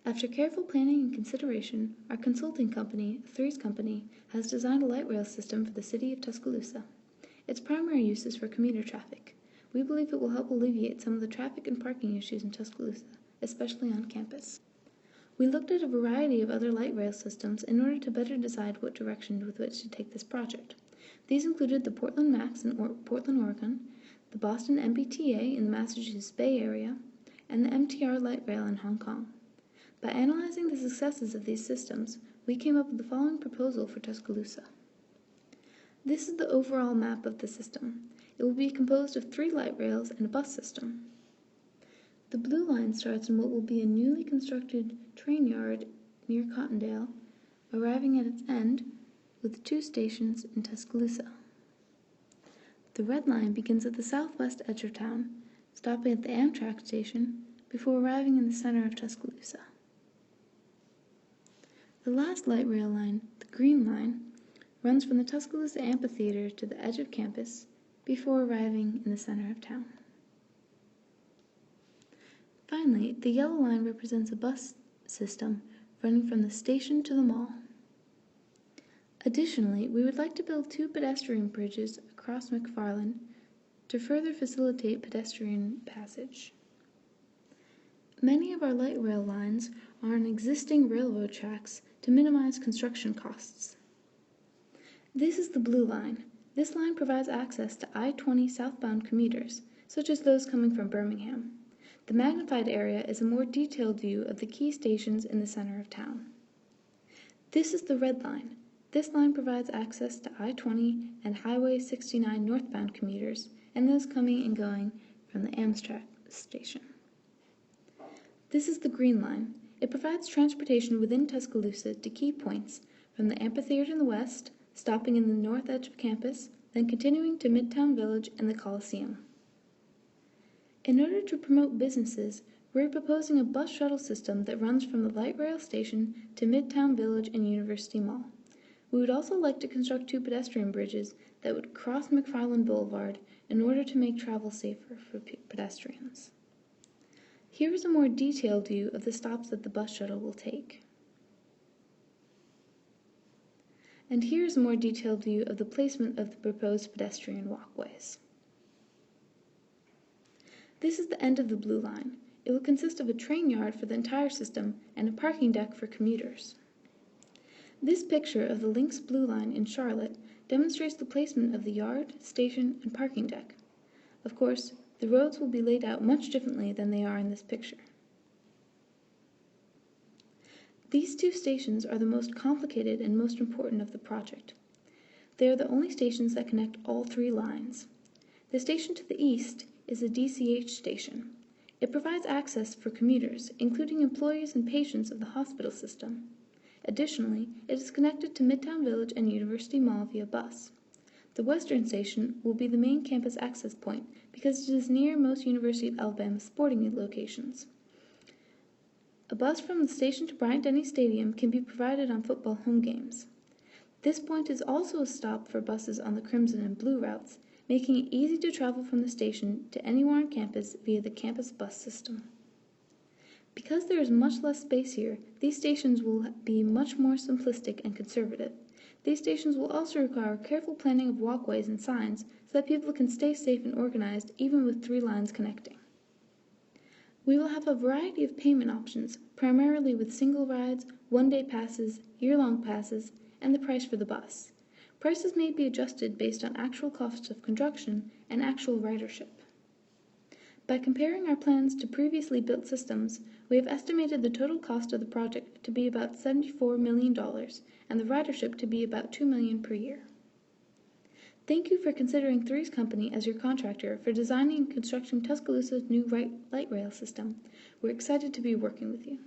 After careful planning and consideration, our consulting company, Threes Company, has designed a light rail system for the city of Tuscaloosa. Its primary use is for commuter traffic. We believe it will help alleviate some of the traffic and parking issues in Tuscaloosa, especially on campus. We looked at a variety of other light rail systems in order to better decide what direction with which to take this project. These included the Portland MAX in Portland, Oregon, the Boston MBTA in the Massachusetts Bay Area, and the MTR light rail in Hong Kong. By analyzing the successes of these systems, we came up with the following proposal for Tuscaloosa. This is the overall map of the system. It will be composed of 3 light rails and a bus system. The blue line starts in what will be a newly constructed train yard near Cottondale, arriving at its end with 2 stations in Tuscaloosa. The red line begins at the southwest edge of town, stopping at the Amtrak station before arriving in the center of Tuscaloosa. The last light rail line, the green line, runs from the Tuscaloosa Amphitheater to the edge of campus before arriving in the center of town. Finally, the yellow line represents a bus system running from the station to the mall. Additionally, we would like to build 2 pedestrian bridges across McFarland to further facilitate pedestrian passage. Many of our light rail lines are on existing railroad tracks to minimize construction costs. This is the blue line. This line provides access to I-20 southbound commuters, such as those coming from Birmingham. The magnified area is a more detailed view of the key stations in the center of town. This is the red line. This line provides access to I-20 and Highway 69 northbound commuters and those coming and going from the Amtrak station. This is the green line. It provides transportation within Tuscaloosa to key points from the amphitheater in the west, stopping in the north edge of campus, then continuing to Midtown Village and the Coliseum. In order to promote businesses, we're proposing a bus shuttle system that runs from the light rail station to Midtown Village and University Mall. We would also like to construct 2 pedestrian bridges that would cross McFarland Boulevard in order to make travel safer for pedestrians. Here is a more detailed view of the stops that the bus shuttle will take. And here is a more detailed view of the placement of the proposed pedestrian walkways. This is the end of the blue line. It will consist of a train yard for the entire system and a parking deck for commuters. This picture of the Lynx Blue Line in Charlotte demonstrates the placement of the yard, station, and parking deck. Of course, the roads will be laid out much differently than they are in this picture. These 2 stations are the most complicated and most important of the project. They are the only stations that connect all 3 lines. The station to the east is a DCH station. It provides access for commuters, including employees and patients of the hospital system. Additionally, it is connected to Midtown Village and University Mall via bus. The western station will be the main campus access point because it is near most University of Alabama sporting locations. A bus from the station to Bryant-Denny Stadium can be provided on football home games. This point is also a stop for buses on the Crimson and Blue routes, making it easy to travel from the station to anywhere on campus via the campus bus system. Because there is much less space here, these stations will be much more simplistic and conservative. These stations will also require careful planning of walkways and signs so that people can stay safe and organized even with 3 lines connecting. We will have a variety of payment options, primarily with single rides, 1-day passes, year-long passes, and the price for the bus. Prices may be adjusted based on actual costs of construction and actual ridership. By comparing our plans to previously built systems, we have estimated the total cost of the project to be about $74 million and the ridership to be about $2 million per year. Thank you for considering Threes Company as your contractor for designing and constructing Tuscaloosa's new light rail system. We're excited to be working with you.